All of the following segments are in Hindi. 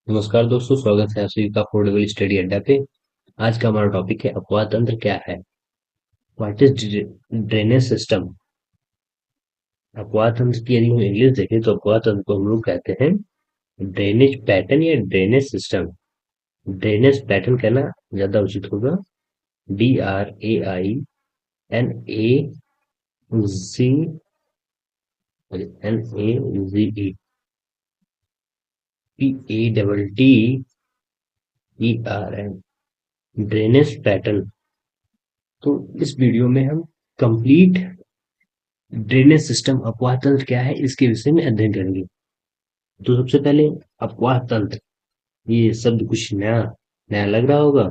नमस्कार दोस्तों, स्वागत है आप सभी का अफोर्डेबल स्टडी अड्डा पे। आज का हमारा टॉपिक है अपवाह तंत्र क्या है। What is drainage system. अपवाह तंत्र की यदि हम इंग्लिश देखें तो अपवाह तंत्र को हम लोग कहते हैं ड्रेनेज पैटर्न या ड्रेनेज सिस्टम। ड्रेनेज पैटर्न कहना ज्यादा उचित होगा। DRAINAZEPATTERN। Drainage pattern. तो इस वीडियो में हम कंप्लीट ड्रेनेज सिस्टम अपवाह तंत्र क्या है इसके विषय में अध्ययन करेंगे। तो सबसे पहले अपवाह तंत्र, ये शब्द कुछ नया नया लग रहा होगा।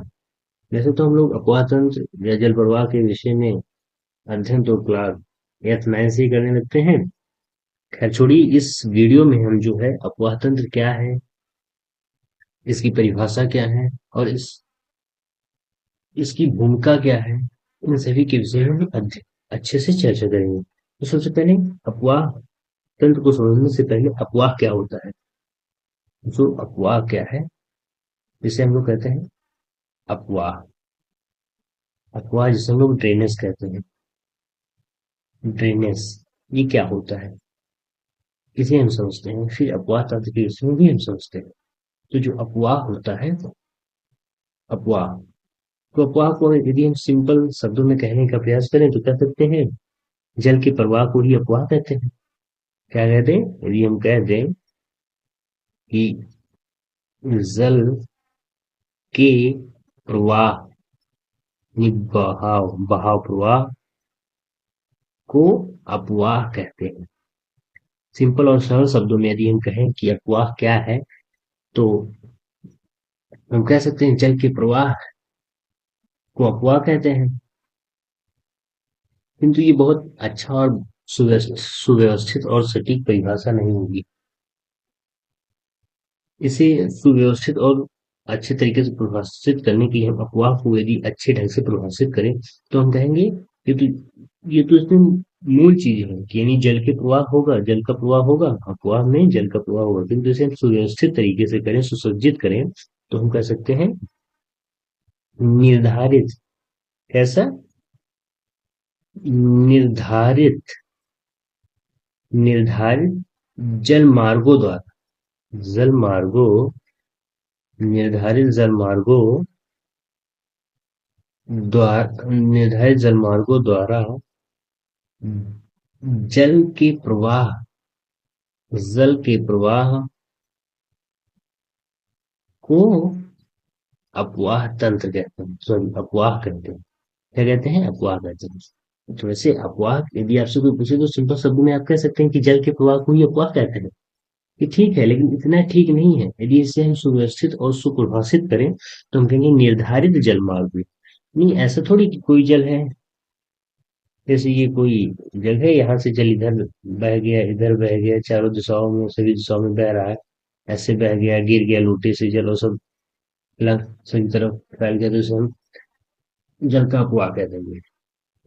वैसे तो हम लोग अपवाह तंत्र या जल प्रवाह के विषय में अध्ययन तो क्लास 8th 9th से ही करने लगते हैं। खैर छोड़िए, इस वीडियो में हम जो है अपवाह तंत्र क्या है, इसकी परिभाषा क्या है और इसकी भूमिका क्या है, इन सभी के विषय में हम अच्छे से चर्चा करेंगे। तो सबसे पहले अपवाह तंत्र को समझने से पहले अपवाह क्या होता है। जो अपवाह क्या है जिसे हम लोग कहते हैं अपवाह। अपवाह जिसे हम लोग ड्रेनेज कहते हैं। ड्रेनेज ये क्या होता है इसे हम समझते हैं, फिर अपवाह तंत्र के विषय में भी हम समझते हैं। तो जो अपवाह होता है, अपवाह, तो अपवाह को यदि हम सिंपल शब्दों में कहने का प्रयास करें तो कह सकते हैं जल के प्रवाह को ही अपवाह कहते हैं। क्या कहते हैं? यदि हम कह दें कि जल के प्रवाह, ये बहाव बहाव प्रवाह को अपवाह कहते हैं। सिंपल और सरल शब्दों में यदि हम कहें कि अपवाह क्या है, तो हम कह सकते हैं जल के प्रवाह को अपवाह कहते हैं। किंतु ये बहुत अच्छा और सुव्यवस्थित और सटीक परिभाषा नहीं होगी। इसे सुव्यवस्थित और अच्छे तरीके से परिभाषित करने के लिए हम अपवाह को यदि अच्छे ढंग से परिभाषित करें तो हम कहेंगे ये तो इसमें मूल चीज है कि यानी जल के प्रवाह होगा, जल का प्रवाह होगा, अपवाह में जल का प्रवाह होगा। किंतु इसे हम सुव्यवस्थित तरीके से करें, सुसज्जित करें, तो हम कह सकते हैं निर्धारित। कैसा? निर्धारित निर्धारित जल मार्गों द्वारा, जल मार्गों, निर्धारित जल मार्गों निर्धारित जल मार्गों द्वारा जल के प्रवाह, जल के प्रवाह को अपवाह तंत्र कहते हैं, सॉरी अपवाह कहते हैं। क्या कहते हैं? अपवाह कहते हैं। तो वैसे अपवाह यदि आपसे कोई पूछे तो सिंपल शब्दों में आप कह सकते हैं कि जल के प्रवाह को ही अपवाह कहते हैं। ये ठीक है, लेकिन इतना ठीक नहीं है। यदि इसे हम सुव्यवस्थित और सुपरिभाषित करें तो हम कहेंगे निर्धारित जल मार्ग में। नहीं, ऐसा थोड़ी कि कोई जल है, जैसे ये कोई जल है, यहाँ से जल इधर बह गया, इधर बह गया, चारों दिशाओं में, सभी दिशाओं में बह रहा है, ऐसे बह गया, गिर गया लोटे से जल और सब लग सभी तरफ फैल गया, तो इसे हम जल का अपवाह कहते हैं।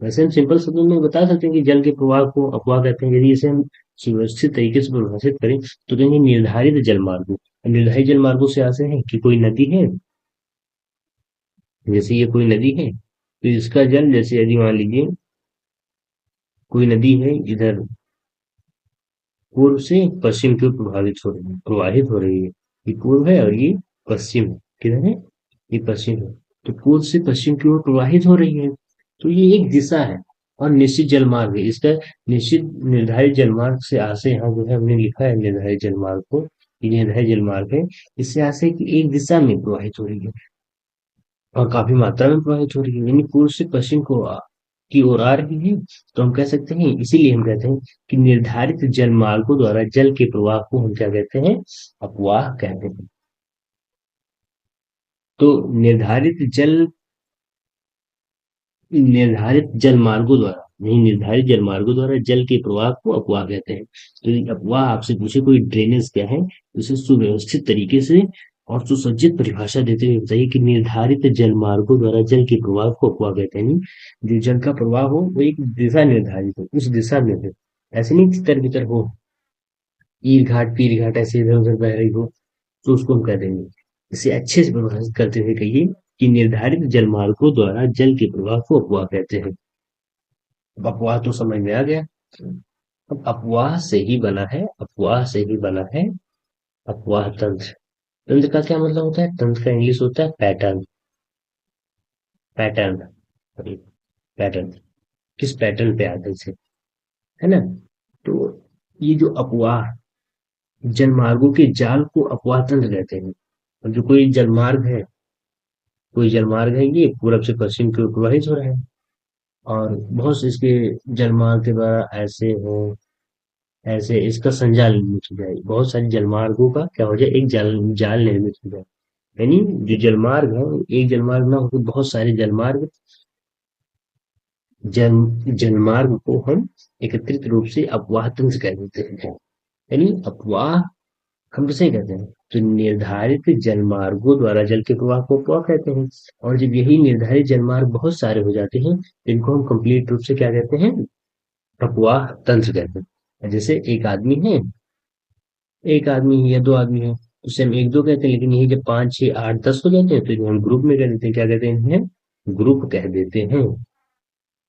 वैसे हम सिंपल शब्दों में बता सकते हैं कि जल के प्रवाह को अपवाह कहते हैं। यदि इसे हम सुव्यवस्थित तरीके से परिभाषित करें तो कहेंगे निर्धारित जल मार्गों। निर्धारित जल मार्गों से आशय है कि कोई नदी है, जैसे ये कोई नदी है तो इसका जल, जैसे यदि मान लीजिए कोई नदी है, इधर पूर्व से पश्चिम की ओर प्रवाहित हो रही है। ये पूर्व है और ये पश्चिम है। किधर है? ये पश्चिम है। तो पूर्व से पश्चिम की ओर प्रवाहित हो रही है, तो ये एक दिशा है और निश्चित जलमार्ग है इसका। निश्चित निर्धारित जलमार्ग से आशय यहाँ जो है हमने लिखा है निर्धारित जलमार्ग को, ये निर्धारित जलमार्ग है। इससे आशय की एक दिशा में प्रवाहित हो रही है और काफी मात्रा में प्रवाहित हो रही है, यानी पूर्व से पश्चिम की ओर आ रही है। तो हम कह सकते हैं, इसीलिए हम कहते हैं कि निर्धारित जल मार्गों द्वारा जल के प्रवाह को हम क्या कहते हैं? अपवाह कहते हैं। तो निर्धारित जल मार्गों द्वारा, नहीं, निर्धारित जल मार्गों द्वारा जल के प्रवाह को अपवाह कहते हैं। तो यदि अपवाह आपसे पूछे कोई ड्रेनेज क्या है, तो इसे सुव्यवस्थित तरीके से और सुसज्जित परिभाषा देते हुए बताइए कि निर्धारित जल मार्गों द्वारा जल के प्रवाह को अपवाह कहते हैं। जो जल का प्रवाह हो वो एक दिशा निर्धारित हो, उस दिशा में हो, ऐसे नहीं तितर बितर हो, ईर घाट पीर घाट ऐसे इधर उधर बह रही हो, तो उसको हम कह देंगे। इसे अच्छे से परिभाषित करते हुए कहिए कि निर्धारित जलमार्गों द्वारा जल के प्रवाह को अपवाह कहते हैं। अब अपवाह तो समझ में आ गया। अब अपवाह से ही बना है, अपवाह से ही बना है अपवाह तंत्र। तंत्र का क्या मतलब होता है? तंत्र का इंग्लिश होता है पैटर्न। पैटर्न, पैटर्न, किस पैटर्न पे आते से, है ना? तो ये जो अपवाह, जलमार्गों के जाल को अपवाह तंत्र कहते हैं। और जो कोई जलमार्ग है, ये पूरब से पश्चिम की ओर प्रवाहित हो रहा है, और बहुत से इसके जलमार्ग के द्वारा ऐसे हो, ऐसे इसका संजाल निर्मित हो जाए, बहुत सारे जलमार्गों का क्या हो जाए, एक जाल जाल निर्मित हो जाए। यानी जो जलमार्ग है, एक जलमार्ग ना होकर बहुत सारे जलमार्ग, जल जलमार्ग को हम एकत्रित रूप से अपवाह तंत्र कह देते हैं। यानी अपवाह हम किसे कहते हैं? तो निर्धारित जलमार्गों द्वारा जल के प्रवाह को अपवाह कहते हैं। और जब यही निर्धारित जलमार्ग बहुत सारे हो जाते हैं, तो इनको हम कंप्लीट रूप से क्या कहते हैं? अपवाह तंत्र कहते हैं। जैसे एक आदमी है या दो आदमी है, उसे हम एक दो कहते हैं, लेकिन यही जब 5 6 8 10 हो जाते हैं, तो इन्हें हम ग्रुप में कह देते हैं। क्या कहते हैं इन्हें? ग्रुप कह देते हैं।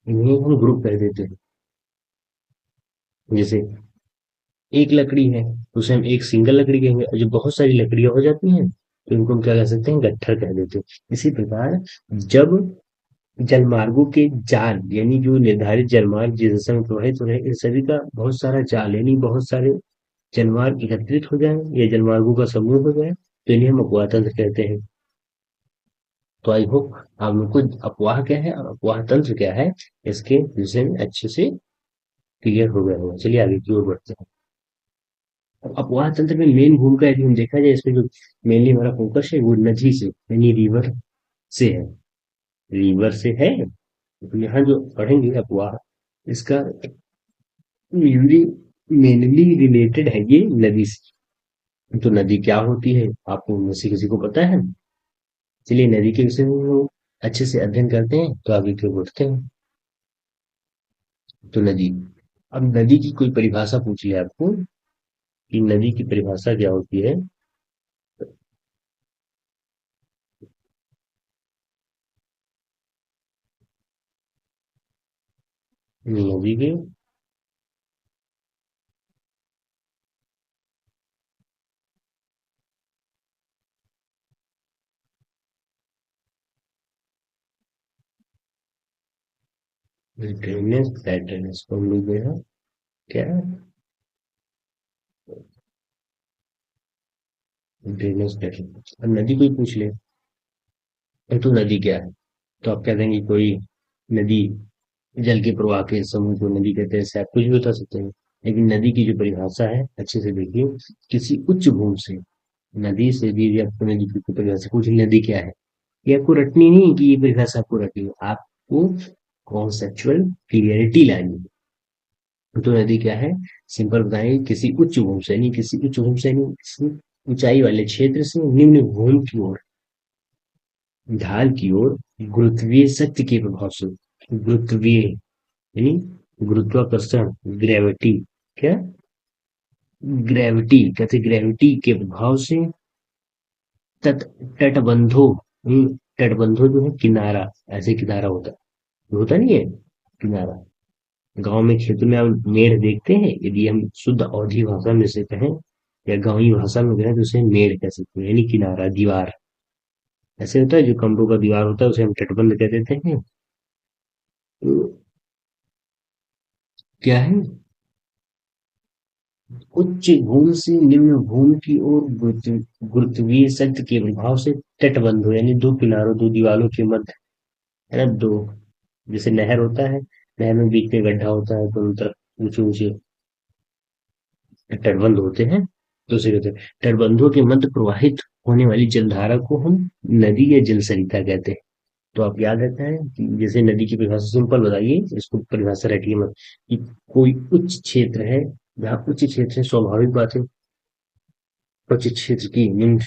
इन्हें हम ग्रुप कह देते हैं। जैसे एक लकड़ी है, तो उसे हम एक सिंगल लकड़ी कहेंगे, और जब बहुत सारी लकड़ियां हो जाती हैं, तो इनको हम क्या कह सकते हैं? गट्ठर कह देते हैं। इसी प्रकार जब जलमार्गों के जाल, यानी जो निर्धारित जलमार्ग जिस दिशा में प्रवाहित हो रहे हैं, इन सभी का बहुत सारा जाल, यानी बहुत सारे जलमार्ग एकत्रित हो जाए या जलमार्गों का समूह हो जाए, तो इन्हें हम अपवाह तंत्र कहते हैं। तो आई होप आप लोग को अपवाह क्या है और अपवाह तंत्र क्या है, इसके विषय में अच्छे से क्लियर हो गया होगा। चलिए आगे की ओर बढ़ते हैं। अब अपवाह तंत्र में मेन भूमिका यदि हम देखा जाए, इसमें जो मेनली हमारा फोकस है वो नदी से, यानी रिवर से है। रिवर से है, तो यहाँ जो पढ़ेंगे अपवाह, इसका मेनली मेनली रिलेटेड है ये नदी से। तो नदी क्या होती है, आपको उनमें से किसी को पता है? चलिए नदी के विषय में हम लोग अच्छे से अध्ययन करते हैं, तो आगे की ओर बढ़ते हैं। तो नदी, अब नदी की कोई परिभाषा पूछ लिया आपको कि नदी की परिभाषा क्या होती है। नदी के ड्रेनेज पैटर्न, इसको हम लोग जो है क्या, ड्रेनेज पैटर्न। अब नदी कोई पूछ ले, तो नदी क्या है, तो आप कह देंगे कोई नदी, जल के प्रवाह के समूह को नदी कहते हैं, ऐसे आप कुछ भी बता सकते हैं। लेकिन नदी की जो परिभाषा है अच्छे से देखिए, किसी उच्च भूमि से, नदी से भी यदि आपको नदी की परिभाषा पूछ, नदी क्या है, ये आपको रटनी नहीं है कि ये परिभाषा आपको रटनी है, आपको कॉन्सेप्चुअल क्लियरिटी लानी है। तो नदी क्या है, सिंपल बताएंगे, किसी उच्च भूमि से, यानी किसी उच्च भूमि से, यानी किसी ऊंचाई वाले क्षेत्र से निम्न भूमि की ओर, ढाल की ओर गुरुत्वीय शक्ति के प्रभाव से, गुरुत्वीय यानी गुरुत्वाकर्षण, ग्रेविटी, क्या, ग्रेविटी कहते, ग्रेविटी के प्रभाव से तट तटबंधों, तटबंधों जो है किनारा, ऐसे किनारा होता है, होता नहीं है किनारा। गांव में खेतों में आप मेड़ देखते हैं, यदि हम शुद्ध अवधी भाषा में से कहें या गांवी भाषा में कहें, तो उसे मेड़ कह सकते हैं, यानी किनारा, दीवार। ऐसे होता है, जो कमरों का दीवार होता है उसे हम तटबंध कह देते हैं। तो क्या है, उच्च भूमि से निम्न भूमि की ओर गुरुत्वीय शक्ति के प्रभाव से तटबंध हो, यानी दो किनारों, दो दीवारों के मध्य, है ना, दो, जैसे नहर होता है, नहर में बीच में गड्ढा होता है, दोनों तरफ ऊंचे ऊंचे तटबंध होते हैं, तो उसे कहते हैं। तटबंधों के मध्य प्रवाहित होने वाली जलधारा को हम नदी या जल सरिता कहते हैं। तो आप याद रखना है कि जैसे नदी की परिभाषा सिंपल बताइए, इसको परिभाषा रटिए मत, कि कोई उच्च क्षेत्र है, जहाँ उच्च क्षेत्र है, स्वाभाविक बात है, उच्च क्षेत्र की निम्न,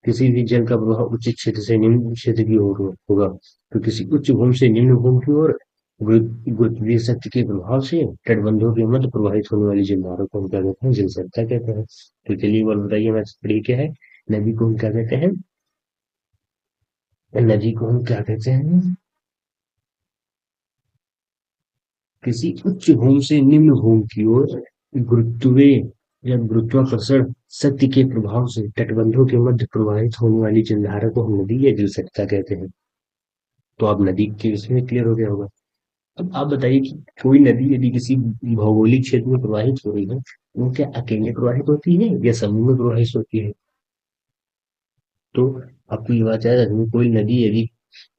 किसी भी जल का प्रवाह उच्च क्षेत्र से निम्न क्षेत्र की ओर होगा। तो किसी उच्च भूमि से निम्न भूमि की ओर गुरुत्वीय शक्ति के प्रभाव से तटबंधों के मध्य प्रवाहित होने वाली जलधारा को हम क्या कहते हैं? जल सरिता कहते हैं। तो चलिए एक बार बताइए, मैथ पढ़िए क्या है। नदी को हम क्या कहते हैं? नदी को हम क्या कहते हैं? किसी उच्च भूमि से निम्न भूमि की ओर गुरुत्वे या गुरुत्वाकर्षण शक्ति के प्रभाव से तटबंधों के मध्य प्रवाहित होने वाली जलधारा को हम नदी या जलसरिता कहते हैं। तो अब नदी के विषय में क्लियर हो गया होगा। अब आप बताइए कि कोई नदी यदि किसी भौगोलिक क्षेत्र में प्रवाहित हो रही है, वो क्या अकेले प्रवाहित होती है या समूह में प्रवाहित होती है? तो आपको ये बात याद रखनी, कोई नदी यदि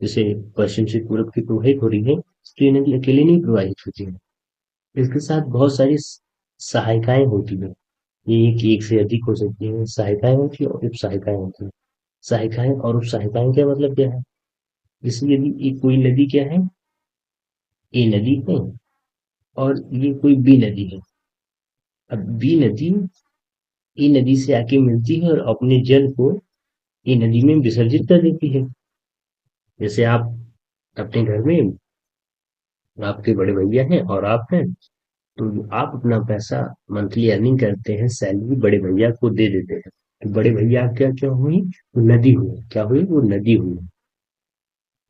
जैसे पश्चिम से पूरब की प्रवाहित हो रही है, तो ये नदी अकेले नहीं प्रवाहित होती है। इसके साथ बहुत सारी सहायिकाएं होती हैं। ये एक से अधिक हो सकती है, सहायिकाएं होती है और उप सहायिकाएं होती है। सहायिकाएं और उप सहायिकाएं क्या मतलब क्या है? जैसे यदि एक कोई नदी क्या है, ए नदी है और ये कोई बी नदी है। अब बी नदी ए नदी से आके मिलती है और अपने जल को ए नदी में विसर्जित कर देती है। जैसे आप अपने घर में, आपके बड़े भैया हैं और आप हैं, तो आप अपना पैसा मंथली अर्निंग करते हैं, सैलरी बड़े भैया को दे देते हैं। तो बड़े भैया क्या क्या हुई? वो नदी हुई। क्या हुई? वो नदी हुई।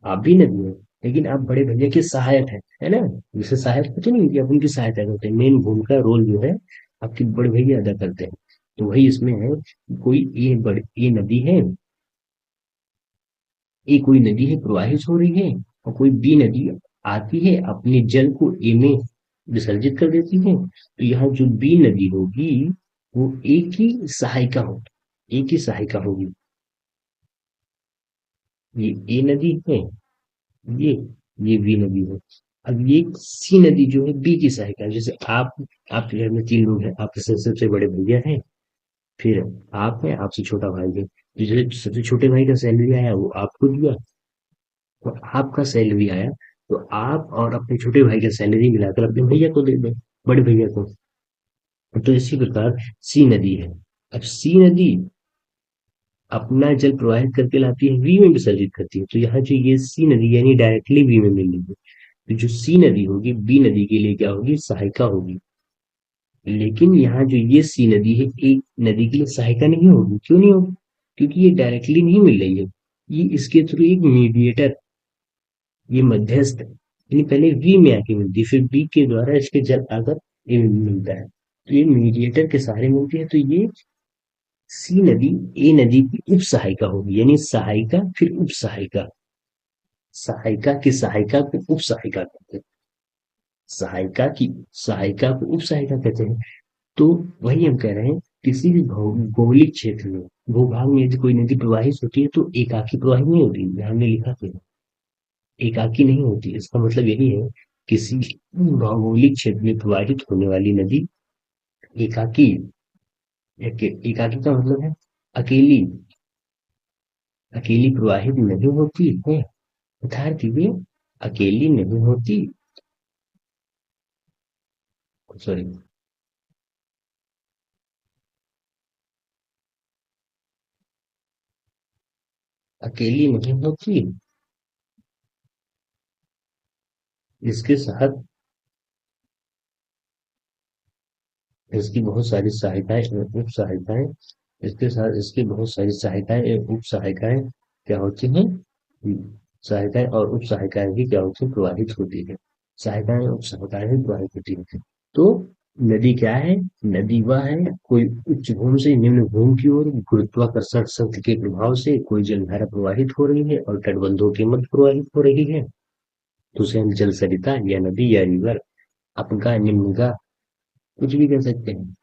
आप भी नदी हो, लेकिन आप बड़े भैया के सहायक हैं, है ना? जैसे सहायक होते नहीं कि आप उनकी सहायता करते हैं, मेन भूमिका रोल जो है आपके बड़े भैया अदा करते हैं। तो वही इसमें है, कोई ये नदी है, ए कोई नदी है प्रवाहित हो रही है, और कोई बी नदी आती है अपने जल को ए में विसर्जित कर देती है। तो यहाँ जो बी नदी होगी वो ए की सहायिका होगी, ए की सहायिका होगी। ये ए नदी है, ये ये बी नदी है। अब ये सी नदी जो है बी की सहायिका है। जैसे आप, आपके घर में 3 लोग हैं, आपके सबसे बड़े भैया हैं, फिर आप हैं, आपसे छोटा भाई है। तो जैसे सबसे छोटे भाई का सैलरी आया वो आपको दिया, तो आपका सैलरी आया, तो आप और अपने छोटे भाई का सैलरी मिलाकर अपने भैया को दे दें, बड़े भैया को। तो इसी प्रकार सी नदी है। अब सी नदी अपना जल प्रवाहित करके लाती है, वी में विसर्जित करती है। तो यहाँ जो ये सी नदी यानी डायरेक्टली वी में मिल रही है। तो जो सी नदी होगी बी नदी के लिए क्या होगी? सहायिका होगी। लेकिन यहाँ जो ये सी नदी है एक नदी के लिए सहायिका नहीं होगी। क्यों नहीं होगी? क्योंकि ये डायरेक्टली नहीं मिल रही है, ये इसके थ्रू एक मीडिएटर, ये मध्यस्थ, यानी पहले वी में आके मिलती है, फिर बी के द्वारा इसके जल आकर ए में मिलता है। तो ये मीडिएटर के सहारे मिलती है। तो ये सी नदी ए नदी की उप सहायिका होगी, यानी सहायिका फिर उप सहायिका। सहायिका की सहायिका को उप सहायिका कहते हैं। सहायिका की सहायिका को उप सहायिका कहते हैं। तो वही हम कह रहे हैं, किसी भी भौगोलिक क्षेत्र में, भूभाग में यदि कोई नदी प्रवाहित होती है तो एकाकी प्रवाहित नहीं होती। हमने लिखा था एकाकी नहीं होती। इसका मतलब यही है, किसी भौगोलिक क्षेत्र में प्रवाहित होने वाली नदी एकाकी, एकाकी का मतलब है अकेली, अकेली प्रवाहित नहीं होती है, अर्थात वे अकेली नहीं होती। सॉरी, अकेली नहीं होती। इसके साथ इसकी बहुत सारी सहायताएं एवं उप सहायताएं, इसके साथ इसकी बहुत सारी सहायताएं एवं उप सहायताएं क्या होती हैं? सहायताएं और उप सहायताएं भी क्या होती हैं? प्रवाहित होती है। सहायताएं उप सहायताएं भी प्रवाहित होती है। तो नदी क्या है? नदी वह है, कोई उच्च भूमि से निम्न भूमि की ओर गुरुत्वाकर्षण शक्ति के प्रभाव से कोई जलधारा प्रवाहित हो रही है और तटबंधों के मध्य प्रवाहित हो रही है। तो उसे हम जल सरिता या नदी या रिवर, अपका, निम्नगा, कुछ भी कह सकते हैं।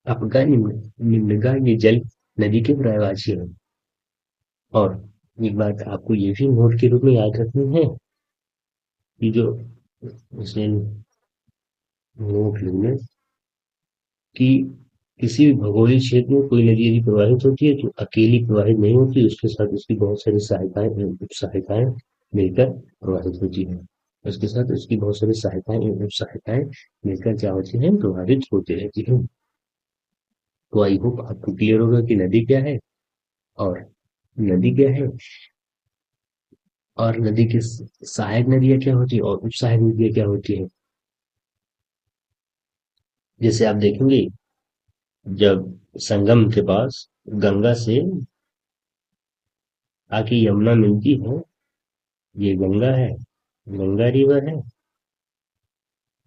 अपका, निम्नगा ये जल नदी के पर्यायवाची है। और एक बात आपको ये भी नोट के रूप में याद रखनी है कि जो इसे नोट लेंगे कि किसी भी भौगोलिक क्षेत्र में कोई नदी यदि प्रवाहित होती है तो अकेली प्रवाहित नहीं होती, उसके साथ उसकी बहुत सारी सहायताएं एवं उप सहायताएं मिलकर प्रवाहित होती हैं। उसके साथ उसकी बहुत सारी सहायताएं एवं उप सहायताएं मिलकर क्या होती हैं? प्रभावित होती रहती हैं। तो आई होप आपको क्लियर होगा कि नदी क्या है, और नदी क्या है, और नदी की सहायक नदियां क्या होती है और उप सहायक नदियां क्या होती है। जैसे आप देखेंगे, जब संगम के पास गंगा से आके यमुना मिलती है, ये गंगा है, गंगा रिवर है,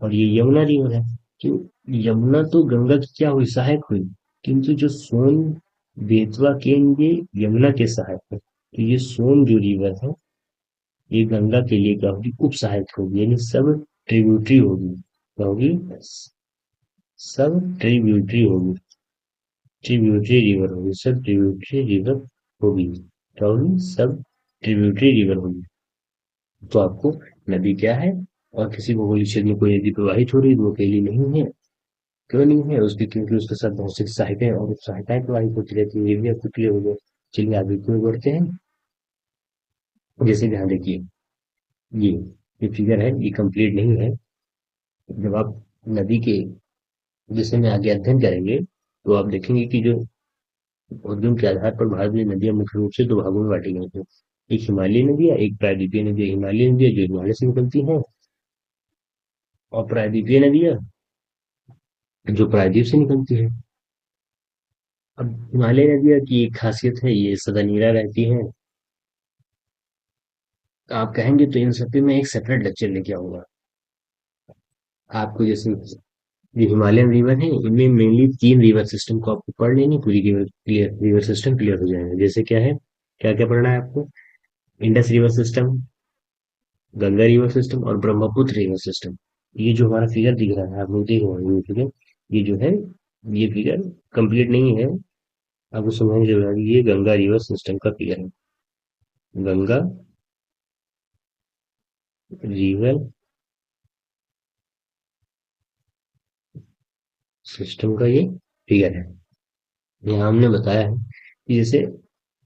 और ये यमुना रिवर है। क्यों? यमुना तो गंगा की क्या हुई, सहायक हुई, किंतु जो सोन बेतवा के ये यमुना के सहायक है, तो ये सोन जो रिवर है ये गंगा के लिए क्या होगी, उप सहायक होगी, यानी सब ट्रिब्यूटरी होगी, क्या होगी, सब ट्रिब्यूटरी होगी, ट्रिब्यूटरी रिवर होगी, सब ट्रिब्यूटरी रिवर होगी, क्या होगी, सब ट्रिब्यूटरी रिवर होगी। तो आपको नदी क्या है, और किसी भौगोलिक क्षेत्र में कोई नदी प्रवाहित हो रही है तो वो अकेली नहीं है। क्यों नहीं है उसकी, क्योंकि उसके साथ बहुत सी सहायकाएं और सहायताएं प्रवाहित होती रहती है, ये भी आपको क्लियर हो गया। चलिए आगे क्यों बढ़ते हैं। जैसे ध्यान देखिए, ये ये फिगर है, ये कंप्लीट नहीं है। जब आप नदी के विषय में आगे अध्ययन करेंगे तो आप देखेंगे कि जो उद्गम के आधार पर भारत में नदियां मुख्य रूप से दो भागों में बांटी गई हैं। एक हिमालयी नदियां, एक प्रायद्वीपीय नदियां। हिमालयी नदियां जो हिमालय से निकलती हैं, और प्रायद्वीपीय नदियां जो प्रायद्वीप से निकलती है। अब हिमालय नदियां की एक खासियत है, ये सदा नीरा रहती हैं। तो आप कहेंगे तो इन सब पे मैं एक सेपरेट लेक्चर लेके आऊंगा आपको। जैसे ये हिमालयन रिवर है, इनमें मेनली तीन रिवर सिस्टम को आपको पढ़ लेनी, पूरी river clear, river system clear हो जाएंगे। जैसे क्या है, क्या क्या पढ़ना है आपको, Indus river system, Ganga river system, और ब्रह्मपुत्र रिवर सिस्टम। ये जो हमारा फिगर दिख रहा है, आप लोग देख रहे हैं ये फिगर, ये जो है, ये फिगर कंप्लीट नहीं है, आपको समझने की जरूरत है। ये गंगा रिवर सिस्टम का फिगर है, गंगा रिवर सिस्टम का ये फिगर है। यहाँ हमने बताया है कि जैसे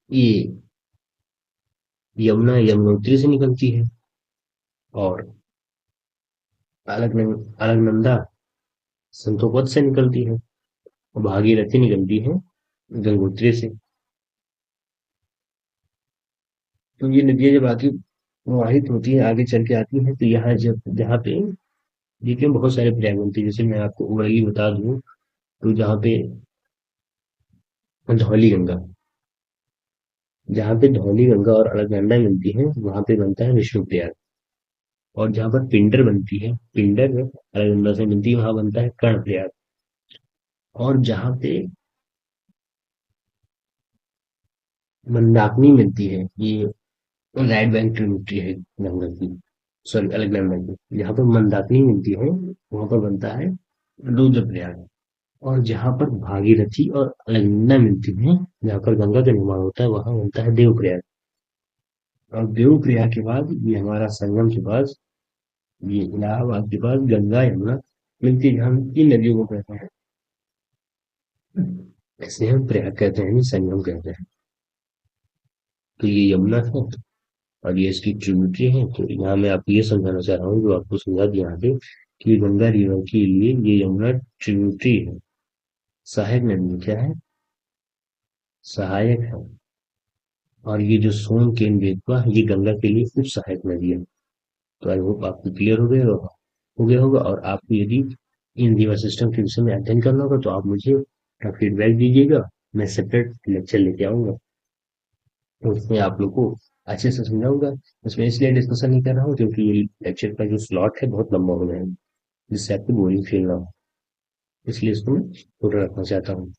ये यमुना यमुनोत्री से निकलती है, और अलकनंदा संतोपद से निकलती है, और भागीरथी निकलती है गंगोत्री से। तो ये नदियां जब आगे प्रवाहित होती है, आगे चल के आती हैं, तो यहाँ जब जहाँ पे देखिए बहुत सारे प्रयाग बनते हैं। जैसे मैं आपको ओवरली बता दूं, तो जहाँ पे धौली गंगा, जहाँ पे धौली गंगा और अलकनंदा मिलती है वहां पे बनता है विष्णु प्रयाग। और जहाँ पर पिंडर बनती है, पिंडर अलकनंदा से मिलती है, वहां बनता है कर्ण प्रयाग। और जहाँ पे मंदाकिनी मिलती है, ये राइट बैंक ट्रिब्यूटरी है गंगा की, सॉरी अलकनंदा की, जहाँ पर मंदाकिनी मिलती है वहां पर बनता है रुद्रप्रयाग। और जहाँ पर भागीरथी और अलकनंदा मिलती है, जहाँ पर गंगा का निर्माण होता है, वहां बनता है देवप्रयाग। और देवप्रयाग के बाद ये हमारा संगम के पास, ये इलाहाबाद के पास गंगा यमुना मिलती है, हम इन नदियों को कहते हैं, ऐसे हम प्रयाग कहते हैं, संगम कहते हैं। तो ये यमुना है, और ये इसकी ट्रिब्यूटरी है। तो यहाँ मैं आपको ये समझाना चाह रहा हूँ, जो आपको समझा दिया आगे, कि गंगा रिवर के लिए ये यमुना ट्रिब्यूटरी है। सहायक नदी क्या है, सहायक है। और ये जो सोन केन बेतवा, ये गंगा के लिए उप सहायक नदी है। तो आई होप आपको क्लियर हो गया होगा। और आपको यदि इन रिवर सिस्टम के विषय में अध्ययन करना होगा तो आप मुझे फीडबैक दीजिएगा, मैं सेपरेट लेक्चर लेके आऊंगा, तो उसमें आप लोग को अच्छे से समझाऊंगा। उसमें इसलिए डिस्कशन नहीं कर रहा हूँ क्योंकि ये लेक्चर का जो स्लॉट है बहुत लंबा हो जाएगा, जिससे आपको बोरिंग फील ना हो, इसलिए इसको मैं छोटा रखना चाहता हूँ।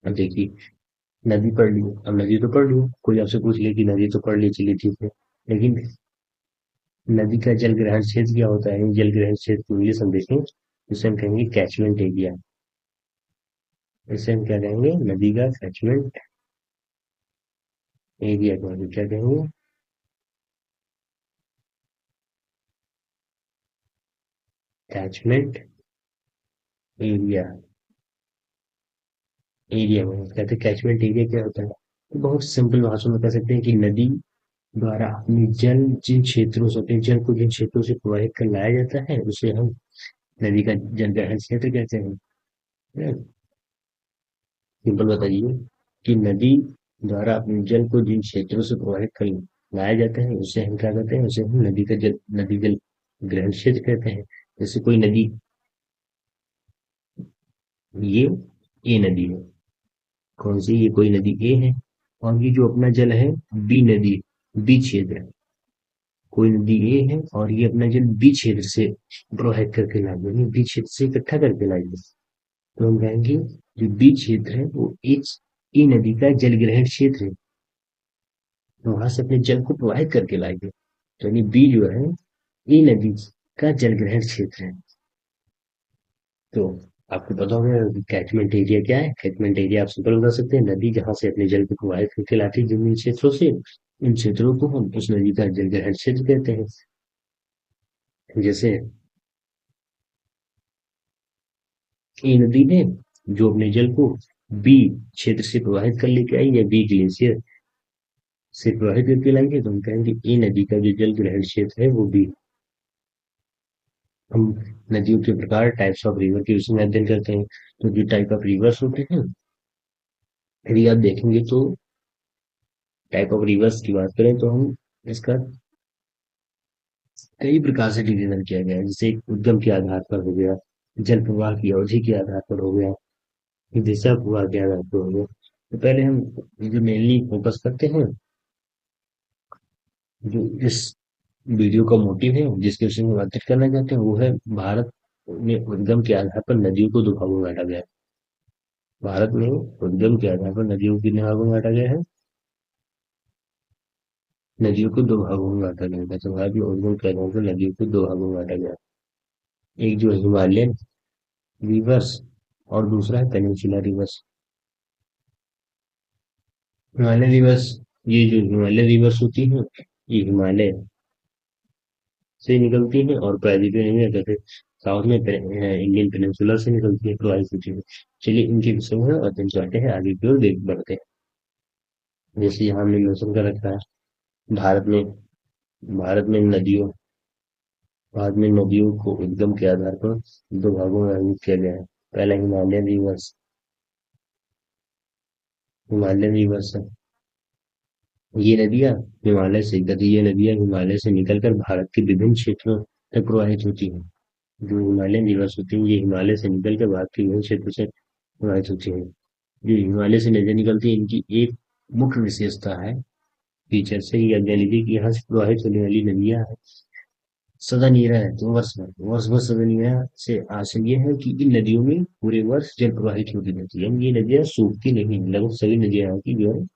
अब देखिए, नदी पढ़ ली, अब नदी तो पढ़ ली, कोई आपसे पूछ ले कि नदी तो पढ़ ली, चलिए ठीक है, लेकिन नदी का जल ग्रहण क्षेत्र क्या होता है, जल ग्रहण क्षेत्र की इंग्लिश हम देखें, इसे हम कहेंगे कैचमेंट एरिया। इसे हम क्या कहेंगे, नदी का कैचमेंट एरिया कहेंगे, क्या कहेंगे, कैचमेंट एरिया। एरिया में कहते हैं कैचमेंट एरिया क्या होता है, तो बहुत सिंपल भाषा में कह सकते हैं कि नदी द्वारा अपनी जल जिन क्षेत्रों से, अपने जल को जिन क्षेत्रों से प्रवाहित कर लाया जाता है उसे हम नदी का जल ग्रहण क्षेत्र कहते हैं। सिंपल बताइए कि नदी द्वारा अपने जल को जिन क्षेत्रों से प्रवाहित कर लाया जाता है उसे हम क्या कहते हैं, उसे हम नदी जल ग्रहण क्षेत्र कहते हैं। जैसे कोई नदी, ये नदी है, कौन सी, ये कोई नदी ए है, और ये जो अपना जल है बी नदी, बी क्षेत्र, कोई नदी ए है और ये अपना जल बी क्षेत्र से प्रवाहित करके लाई, यानी बी क्षेत्र से इकट्ठा करके लाई है। तो हम कहेंगे जो बी क्षेत्र है वो एच ई नदी का जल ग्रहण क्षेत्र है, तो वहां से अपने जल को प्रवाहित करके लाएंगे, तो यानी बी जो है ई नदी का जल ग्रहण क्षेत्र है। तो आपको पता होगा कैचमेंट एरिया क्या है। कैचमेंट एरिया आप सिंपल बता सकते हैं, नदी जहां से अपने जल को प्रवाहित करके लाती है जमीन क्षेत्रों से, इन क्षेत्रों को हम उस नदी का जल ग्रहण क्षेत्र कहते हैं। जैसे ई नदी ने जो अपने जल को बी क्षेत्र से प्रवाहित कर लेके आई, या बी ग्लेशियर से प्रवाहित करके लाएंगे, तो हम कहेंगे ई नदी का जो जल ग्रहण क्षेत्र है वो बी। हम नदियों के प्रकार, टाइप्स ऑफ रिवर के विषय में अध्ययन करते हैं। तो जो टाइप ऑफ रिवर्स होते हैं, यदि आप देखेंगे तो टाइप ऑफ रिवर्स की बात करें तो हम इसका कई प्रकार से डिवीजन किया गया है। जैसे एक उद्गम के आधार पर हो गया, जल प्रवाह की अवधि के आधार पर हो गया, फिर दिशा प्रवाह के आधार पर हो गया। तो पहले हम जो मेनली फोकस करते हैं, जो इस वीडियो का मोटिव है जिसके विषय में बातचीत करना चाहते हैं, वो है भारत में उद्गम के आधार पर नदियों को दो भागों में बांटा गया है। भारत में उद्गम के आधार पर नदियों को कितने भागों में बांटा गया है? नदियों को दो भागों में बांटा गया है। तो भारत में उद्गम के आधार पर नदियों को दो भागों में बांटा गया है। एक जो हिमालयन रिवर्स और दूसरा है पेनिनसुला रिवर्स। हिमालय रिवर्स, ये जो हिमालय रिवर्स होती है, ये हिमालय से निकलती है और प्रायद्वीपीय नहीं जैसे साउथ में इंडियन पेनिनसुला से निकलती है, प्रवाहित होती है। चलिए इनके विषय में अध्ययन करते हैं, आगे की ओर देख बढ़ते हैं। जैसे यहाँ हमने मेंशन कर रखा है, भारत में भारत में नदियों भारत में नदियों को उद्गम के आधार पर दो भागों में वर्गीकृत किया गया है। पहला हिमालयन रिवर्स, हिमालयन रिवर्स है। ये नदियां ये नदियां हिमालय से निकलकर भारत के विभिन्न क्षेत्रों तक प्रवाहित होती हैं। जो हिमालयन रिवर्स होती हैं, ये हिमालय से निकलकर भारत के विभिन्न क्षेत्रों से प्रवाहित होती हैं। जो हिमालय से नदियां निकलती है, इनकी एक मुख्य विशेषता है, फीचर से ये जान लीजिए कि यहाँ से प्रवाहित होने वाली नदियां सदा नीरा है, तो वर्ष भर सदा नीरा से हासिल ये है कि इन नदियों में पूरे वर्ष जल प्रवाहित होती रहती है, ये नदियां सूखती नहीं, लगभग सभी नदियां यहाँ की जो है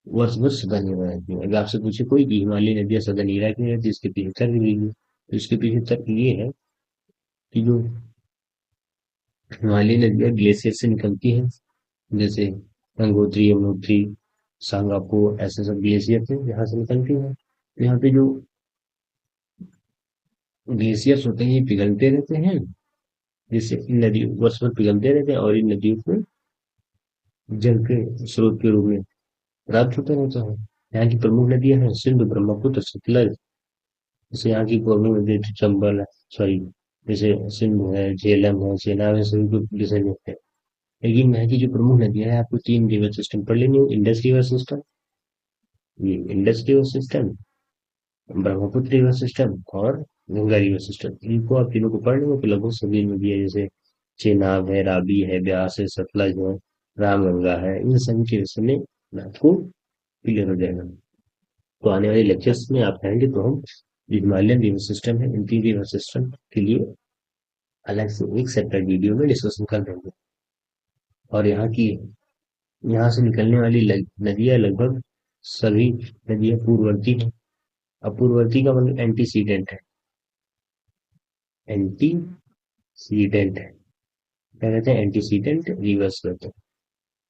वर्ष भर सदा नीरा रहती है। अगर आपसे पूछे कोई कि हिमालय नदियां सदा नीरा क्यों रहती है, इसके पीछे तर्क दीजिए, तो इसके पीछे तर्क ये है कि जो हिमालय नदियां ग्लेशियर से निकलती हैं, जैसे गंगोत्री, यमुनोत्री, सांगापो, ऐसे सब ग्लेशियर थे यहाँ से निकलती हैं। तो यहाँ पे जो ग्लेशियर्स होते हैं ये पिघलते रहते हैं, जिससे इन नदियों वर्ष भर पिघलते रहते हैं और इन नदियों को जल के स्रोत के रूप में प्राप्त होता रहता है। यहाँ की प्रमुख नदियां हैं सिंधु, ब्रह्मपुत्र, सतलज। जैसे यहाँ की प्रमुख नदी है चंबल है, सॉरी, जैसे सिंधु है, झेलम है, चेनाब है, सभी को जैसे लेते हैं। लेकिन यहाँ की जो प्रमुख नदियां हैं, आपको तीन रिवर सिस्टम पढ़ लेनी हो, इंडस रिवर सिस्टम, ये Indus river system, Brahmaputra river system और गंगा रिवर सिस्टम। इनको आप तीनों को पढ़ लेंगे तो लगभग सभी नदियां, जैसे चेनाब है, राबी है, ब्यास है, सतलज है, रामगंगा है, इन सभी के विषय में आपको क्लियर हो जाएगा। तो आने वाले लेक्चर्स में आप आएंगे तो हम हिमालयन रिवर सिस्टम है, इन तीन रिवर सिस्टम के लिए अलग से एक सेपरेट वीडियो में डिस्कशन कर देंगे। और यहाँ से निकलने वाली नदियां लगभग सभी नदियां पूर्ववर्ती है। अब पूर्ववर्ती का मतलब एंटीसीडेंट है, एंटीसीडेंट है, क्या कहते हैं, एंटीसीडेंट रिवर्स करते हैं।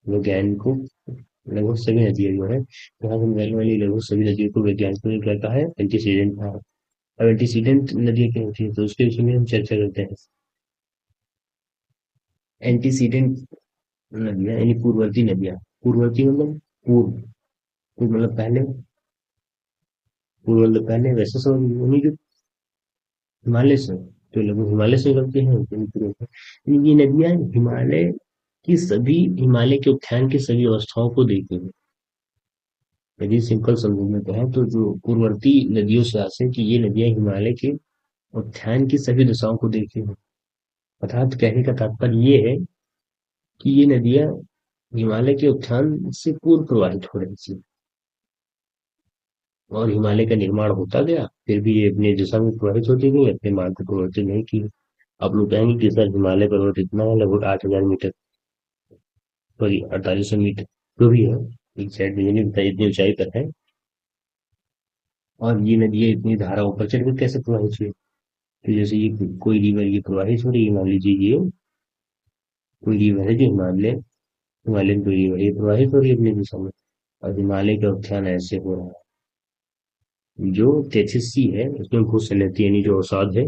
वैज्ञानिक को लगभग सभी नदियां जो है, यहाँ से निकलने वाली लगभग सभी नदियों को वैज्ञानिकों ने क्या कहा है, एंटीसीडेंट कहा है। अब एंटीसीडेंट नदियां क्या होती है, तो उसके विषय में हम चर्चा करते हैं। एंटीसीडेंट नदियां यानी पूर्ववर्ती नदियां, पूर्ववर्ती मतलब पूर्व, पूर्व मतलब पहले, पूर्व मतलब पहले, वैसे समझ उन्हीं जो हिमालय से, तो लगभग हिमालय से निकलते हैं ये नदियां हिमालय की सभी, हिमालय के उत्थान की सभी अवस्थाओं को देखती हैं। यदि सिंपल शब्दों में कहें तो जो पूर्ववर्ती नदियों से आशय कि ये नदियां हिमालय के उत्थान की सभी दिशाओं को देखती हैं। अर्थात कहने का तात्पर्य ये है कि ये नदियां हिमालय के उत्थान से पूर्व प्रवाहित हो रही थी और हिमालय का निर्माण होता गया, फिर भी ये अपनी दिशा में प्रवाहित होती गई, अपने मार्ग को परिवर्तित नहीं की। आप लोग कहेंगे कि सर हिमालय पर्वत इतना है, लगभग 8,000 मीटर, सॉरी 4,800 मीटर जो भी है, एक साइड में नहीं बताइए इतनी ऊंचाई पर है। और ये नदियां इतनी धाराओं पर चढ़कर कैसे प्रवाहित हुई? तो जैसे ये कोई रिवर ये प्रवाहित हो रही है, मान लीजिए ये कोई रिवर है जो हिमालयन कोई रिवर ये प्रवाहित हो रही है अपनी दिशा में, और हिमालय का उत्थान ऐसे हो रहा है। जो तेथिस सी है उसमें भूसैलित यानी जो अवसाद है,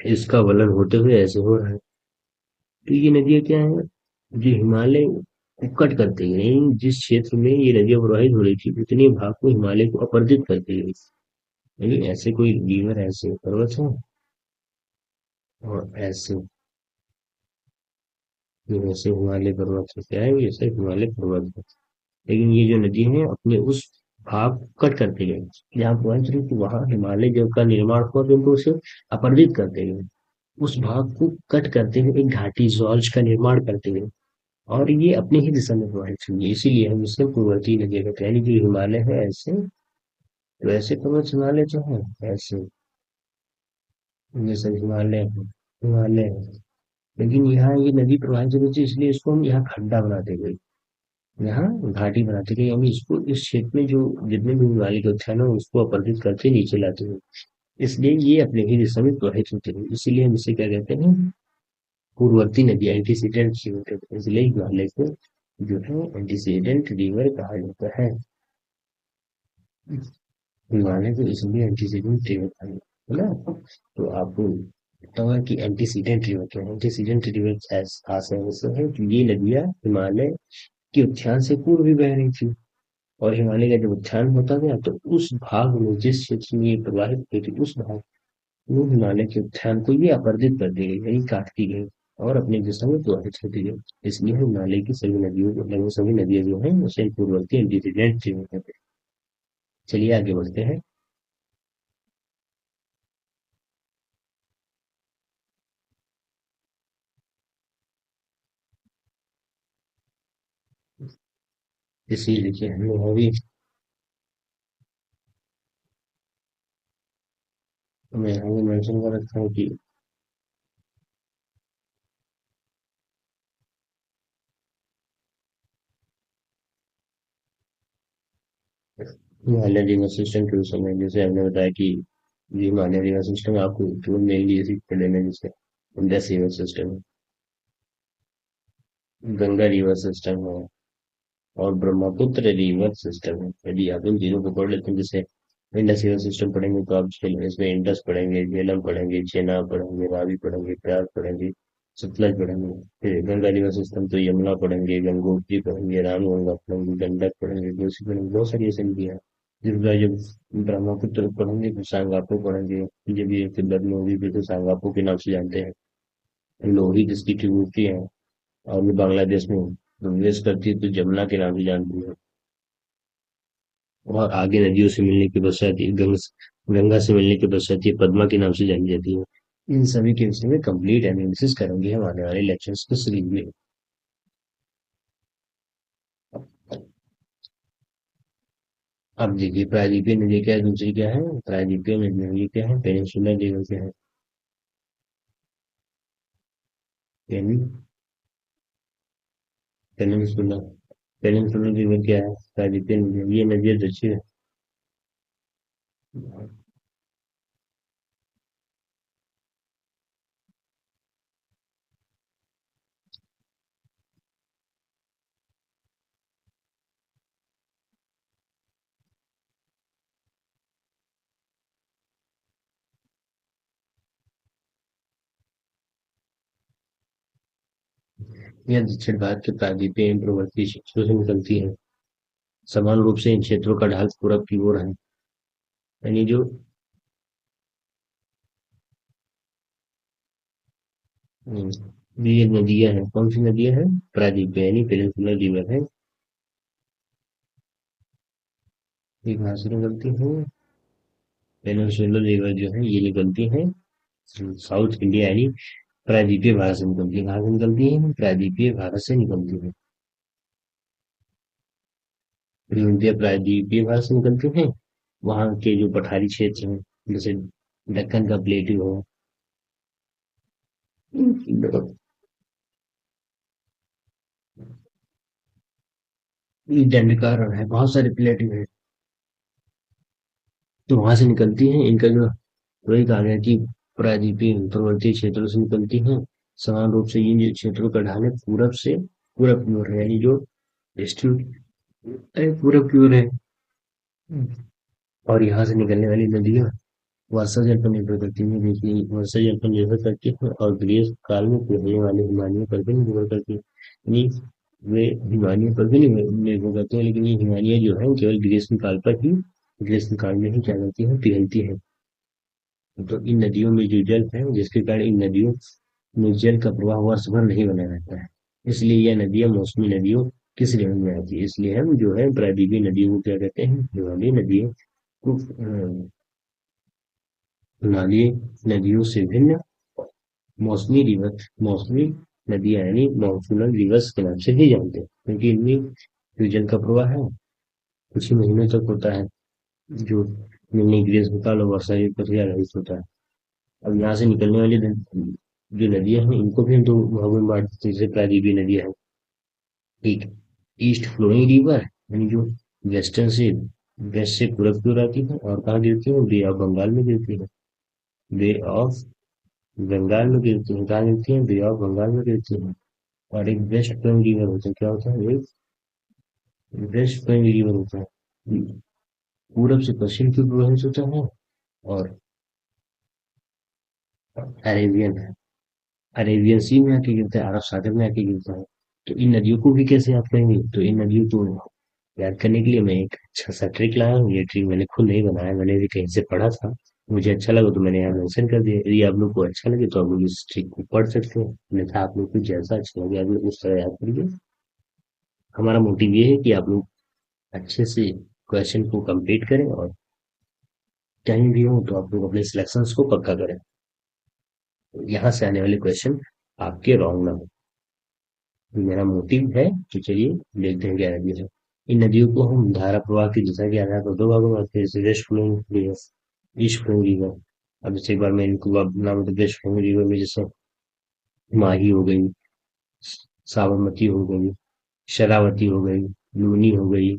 इसका वलन होते हुए ऐसे हो रहा है। तो ये नदियां क्या है, जो हिमालय को कट करती है, यानी जिस क्षेत्र में ये नदियां प्रवाहित हो रही थी उतने भाग को हिमालय को अपरदित करती है। यानी ऐसे कोई रिवर ऐसे पर्वत है, और ऐसे ये वैसे हिमालय पर्वत है, क्या है ये सब हिमालय पर्वत है। लेकिन ये जो नदी है अपने उस भाग को कट करते गए, जहाँ प्रवाहित रही थी वहां हिमालय जल का निर्माण हुआ, किंतु उसे अपरदित करते गए, उस भाग को कट करते हुए एक घाटी जॉर्ज का निर्माण करते गए, और ये अपनी ही दिशा में प्रवाहित हुई है। इसीलिए हम इसे पूर्ववर्ती नदियां कहते हैं। यानी जो हिमालय है ऐसे, वैसे पर्वत हिमालय जो है ऐसे, ये सब हिमालय है। लेकिन यहाँ ये नदी प्रवाहित हो रही थी, इसलिए इसको हम यहाँ खड्डा बनाते गए, यहाँ घाटी बनाते गए, हम इसको इस क्षेत्र में जो जितने भी हिमालय के उत्थान है उसको अपरदित करते नीचे लाते हुए, इसलिए ये अपने ही दिशा में प्रवाहित होते हैं। इसीलिए हम इसे क्या कहते हैं, पूर्ववर्ती नदी, एंटीसीडेंट रिवर कहते हैं। इसलिए हिमालय को जो है एंटीसीडेंट रिवर कहा जाता है। हिमालय को इसलिए एंटीसीडेंट रिवर कहा जाता है ना। तो आपको पता होगा कि एंटीसीडेंट रिवर क्या है। एंटीसीडेंट रिवर खास है ऐसे है कि ये नदियां हिमालय के उत्थान से पूर्व भी बह रही थी, और हिमालय का जब उत्थान होता गया तो उस भाग में जिस क्षेत्र में ये प्रवाहित हुई थी उस भाग में हिमालय के उत्थान को ये अपरदित कर दी गई, यानी काटती गई, और अपनी दिशा में प्रवाहित होती गई। इसलिए हिमालय की सभी नदियों को, लगभग सभी नदियां जो है उसे पूर्ववर्ती एंटीसीडेंट रिवर कहते हैं। चलिए आगे बढ़ते हैं। इसी लिखे हमने अभी, मैं आगे मेंशन कर रखा हूँ कि हिमालय रिवर सिस्टम के विषय में, जैसे हमने बताया कि ये हिमालय रिवर सिस्टम आपको जो मेनली इसी पढ़ लेना, जैसे इंडस रिवर सिस्टम है, गंगा रिवर सिस्टम है, और ब्रह्मपुत्र रिवर सिस्टम है। यदि आप इन तीनों को पढ़ लेते हैं, जैसे इंडस रिवर सिस्टम पढ़ेंगे तो आप इसमें इंडस पढ़ेंगे, झेलम पढ़ेंगे, चेनाब पढ़ेंगे, रावी पढ़ेंगे, प्रयाग पढ़ेंगे, सतलज पढ़ेंगे। फिर गंगा रिवर सिस्टम तो यमुना पढ़ेंगे, गंगोत्री पढ़ेंगे, रामगंगा पढ़ेंगे, गंडक पढ़ेंगे, कोसी पढ़ेंगे, बहुत सारी ऐसी नदियां हैं। जब ब्रह्मपुत्र पढ़ेंगे तो सांगापो पढ़ेंगे। जब ये तिब्बत में होगी फिर तो सांगापो के नाम से जानते हैं। लोहित जिसकी ट्रिब्यूटरी है, और ये बांग्लादेश में प्रवेश करती है तो जमुना के नाम से जानती है। और आगे नदियों से मिलने के पश्चात ये गंगा से मिलने के पश्चात ये पद्मा के नाम से जानी जाती है। इन सभी के विषय में कंप्लीट एनालिसिस करेंगे हम आने वाले लेक्चर्स के सीरीज में। अब देखिए प्रायद्वीपीय नदी क्या है, दूसरी क्या है, प्रायद्वीपीय नदी क्या है, पेनिनसुलर रिवर क्या है। पेनिनसुलर पेनिनसुलर रिवर क्या है, प्रायद्वीपीय नदी, ये नदी दक्षिण, यह दक्षिण भारत के प्रायद्वीपीय एवं पूर्ववर्ती क्षेत्रों से निकलती है। समान रूप से इन क्षेत्रों का ढाल पूरब की ओर है। यानी जो ये नदियां हैं, कौन सी नदियां हैं, प्रायद्वीपीय यानी पेनिनसुलर रिवर है, ये कहाँ से निकलती है, पेनिनसुलर रिवर जो है ये निकलती है साउथ इंडिया यानी प्रायद्वीपीय भारत से निकलती है। कहाँ से निकलती है? प्रायद्वीपीय भारत से निकलती है। नदियाँ प्रायद्वीपीय भारत से निकलती हैं। वहाँ के जो पठारी क्षेत्र हैं, जैसे दक्कन का प्लेटू है, दंडकार है, बहुत सारे प्लेटू हैं, तो वहां से निकलती हैं। इनका जो वही कहा गया कि प्रायद्वीपीय पर्वतीय क्षेत्रों से निकलती हैं। समान रूप से इन क्षेत्रों का ढाल पूरब से पूरब की ओर है, यानी जो ईस्टर्न पूरब की ओर है। और यहाँ से निकलने वाली नदियां वर्षा जल पर निर्भर करती हैं, देखिए वर्षा जल पर निर्भर करती हैं और ग्रीष्म काल में पिघलने वाले हिमालयों पर भी निर्भर करती हैं। यानी वे हिमालयों पर भी निर्भर करते हैं, लेकिन ये हिमालय जो है केवल ग्रीष्म काल में ही क्या करती है, पिघलती है। तो इन नदियों में जो जल है, जिसके कारण इन नदियों में जल का प्रवाह वर्ष भर नहीं बना रहता है, इसलिए यह नदियां मौसमी नदियों की श्रेणी में आती है। इसलिए हम जो है प्रायद्वीपीय नदियों को क्या कहते हैं? हिमालयी नदियों को हिमालयी नदियों से भिन्न मौसमी नदियां यानी मॉनसूनल रिवर्स के नाम से भी जानते हैं, क्योंकि इनमें जो जल का प्रवाह है कुछ ही महीनों तक होता है, जो मिनी ग्रीष्म काल और वर्षा ऋतु पर ही आधारित होता है। अब यहाँ से निकलने वाली जो नदियां हैं, इनको भी हम दो भागों में बांट देते हैं। जैसे प्रायद्वीपीय नदियां हैं, एक ईस्ट फ्लोइंग रिवर, यानी जो वेस्टर्न से वेस्ट से पूरब की ओर आती है और कहाँ गिरती है? बे ऑफ बंगाल में गिरती है। बे ऑफ बंगाल में गिरती है। कहाँ गिरती है? बे ऑफ बंगाल में गिरती है। और एक वेस्ट फ्लोइंग रिवर होता है। क्या होता है? एक वेस्ट फ्लोइंग रिवर होता है, पूरब से पश्चिम की ओर प्रवाहित होता है और अरेबियन अरेबियन सी में आके गिरता है, अरब सागर में आके गिरता है। तो इन नदियों को भी कैसे याद करेंगे? तो इन नदियों को याद करने के लिए मैं एक अच्छा सा ट्रिक लाया हूँ। ये ट्रिक मैंने खुद नहीं बनाया, मैंने भी कहीं से पढ़ा था, मुझे अच्छा लगा तो मैंने यहाँ मेंशन कर दिया। यदि आप लोग को अच्छा लगे तो आप लोग इस ट्रिक को पढ़ सकते हैं, अन्यथा आप लोग को जैसा अच्छा लगे आप लोग उस तरह याद करिए। हमारा मोटिव ये है कि आप लोग अच्छे से क्वेश्चन को कंप्लीट करें और कहीं भी हो तो आप लोग अपने सिलेक्शंस को पक्का करें, यहाँ से आने वाले क्वेश्चन आपके रॉन्ग ना हो। मेरा मोटिव है। तो चलिए देखते हैं क्या नदी है। इन नदियों को हम धारा प्रवाह की दिशा के आधार पर दो भागों में बांटते हैं, जैसे west flowing river, east flowing river. अब जैसे एक बार मैं इनको अब नाम तो वेस्ट फ्लोइंग रिवर में जैसे माही हो गई, साबरमती हो गई, शरावती हो गई, लूनी हो गई,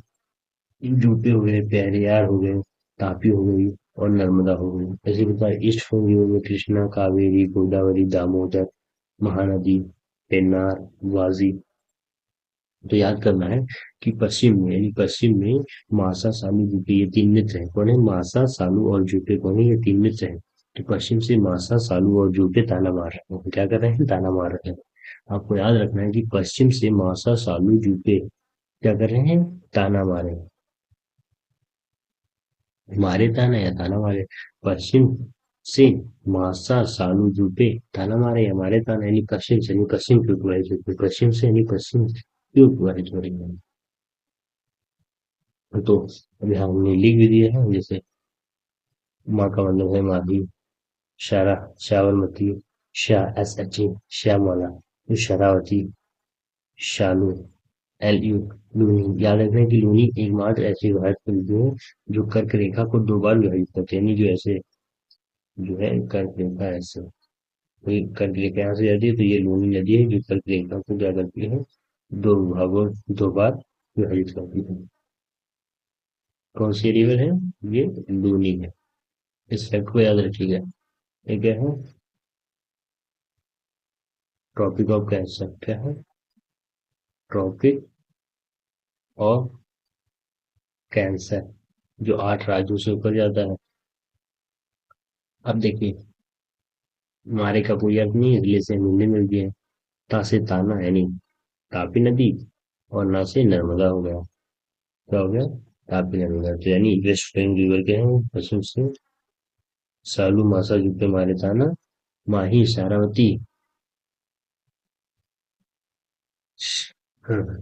जूपे हो गए, पेरियार हो गए, तापी हो गई और नर्मदा हो गई। ऐसे प्रकार ईस्ट फ्लोइंग रिवर में कृष्णा, कावेरी, गोदावरी, दामोदर, महानदी, पेन्नार, वाजी। तो याद करना है कि पश्चिम में यानी पश्चिम में मासा सालू जूपे ये तीन मित्र हैं। कौन है? मासा सालू और जूपे कौन है? ये तीन मित्र हैं। तो पश्चिम से मासा सालू और जूपे ताना मार रहे हैं। क्या कर रहे हैं? ताना मार रहे हैं। आपको याद रखना है कि पश्चिम से मासा सालू जूपे क्या कर रहे हैं? ताना मारे। मारे ताना या ताना मारे? पश्चिम से मासा सालू जूपे ताना मारे या मारे ताना, यानी पश्चिम से, यानी पश्चिम की ओर प्रवाहित होते हैं। पश्चिम से यानी पश्चिम की ओर प्रवाहित हो रही है। तो अभी हमने लिख भी दिया है, जैसे माँ का मतलब है Mahi, Shara, Sabarmati, Shah S H A, Shyamala, Sharavati, Shalu, L U, Luni. याद रखना है कि लूनी एकमात्र ऐसी भारत की नदी है जो कर्क रेखा को दो बार विभाजित करते हैं, यानी जो ऐसे जो है कर्क रेखा ऐसे कोई कर्क रेखा यहाँ से जाती है तो ये लूनी नदी है जो कर्क रेखा को क्या करती है? दो भागों दो बार विभाजित करती है। कौन सी रिवर है? ये लूनी है। इस फैक्ट को याद रखिएगा। ये क्या है? Tropic of cancer. क्या है? ट्रॉपिक ऑफ कैंसर, जो 8 राज्यों से ऊपर जाता है। अब देखिए, मारे का कोई अर्थ नहीं है, इसलिए से मिलने मिल गया। ता से ताना यानी तापी नदी, और ना से नर्मदा हो गया। क्या हो गया? तापी नर्मदा। तो यानी वेस्ट फ्लोइंग रिवर के हैं पश्चिम से सालू, मासा, जुब्बे, मारे ताना, माही, शारावती,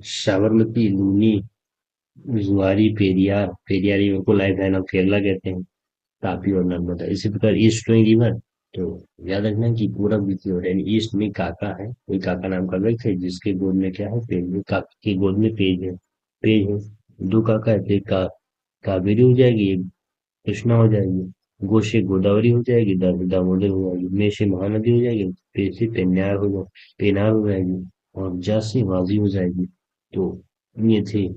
साबरमती, लूनी, जुआरी, पेरियार, पेरियार रिवर को लाइफ लाइन ऑफ केरला कहते हैं, तापी और नर्मदा। इसी प्रकार ईस्ट फ्लोइंग रिवर तो याद रखना कि पूरब की ओर यानी ईस्ट में काका है, कोई काका नाम का व्यक्ति है जिसके गोद में क्या है, पेज है, काका की गोद में पेज है, पेज है। दो काका है तो एक कावेरी हो जाएगी, एक कृष्णा हो जाएगी। गो से गोदावरी हो जाएगी, दामोदर हो जाएगी। मे से महानदी हो जाएगी, पे से पेनार हो जाएगी। और जा से माजी हो जाएगी। तो ये थे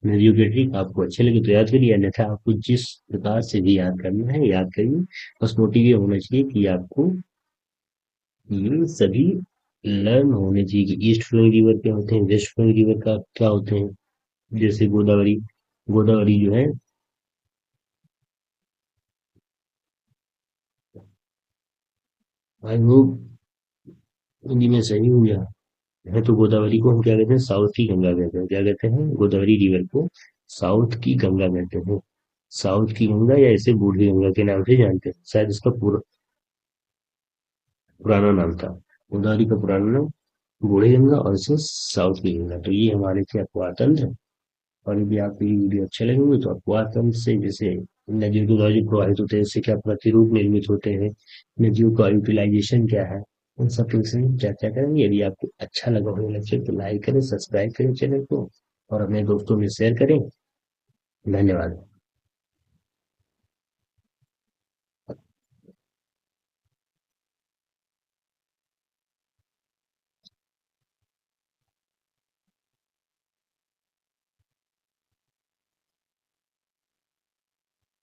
नदियों के ट्रिक। आपको अच्छे लगे तो याद करिए, अन्यथा आपको जिस प्रकार से भी याद करना है याद करिए। बस मोटिव ये होना चाहिए कि आपको ये सभी लर्न होने चाहिए कि ईस्ट फ्लोइंग रिवर क्या होते हैं, वेस्ट फ्लोइंग रिवर का क्या होते हैं। जैसे गोदावरी, गोदावरी जो है, आई वो हिंदी में सही हो गया है। तो गोदावरी को हम क्या कहते हैं, साउथ की गंगा कहते हैं। क्या कहते हैं, गोदावरी रिवर को साउथ की गंगा कहते हैं। साउथ की गंगा या इसे बूढ़ी गंगा के नाम से जानते हैं, शायद इसका पुराना नाम था। गोदावरी का पुराना नाम बूढ़ी गंगा और इसे साउथ की गंगा। तो ये हमारे थे अपवाह तंत्र। और यदि आपको ये वीडियो अच्छे लगेंगे तो अपवाह तंत्र से जैसे नदियों के द्वारा जो प्रवाहित होते हैं, इससे क्या प्रतिरूप निर्मित होते हैं, नदियों का यूटिलाइजेशन क्या है, उन सब के विषय में चर्चा करेंगे। यदि आपको अच्छा लगा हो लेक्चर तो लाइक करें, सब्सक्राइब करें चैनल को और अपने दोस्तों में शेयर करें। धन्यवाद।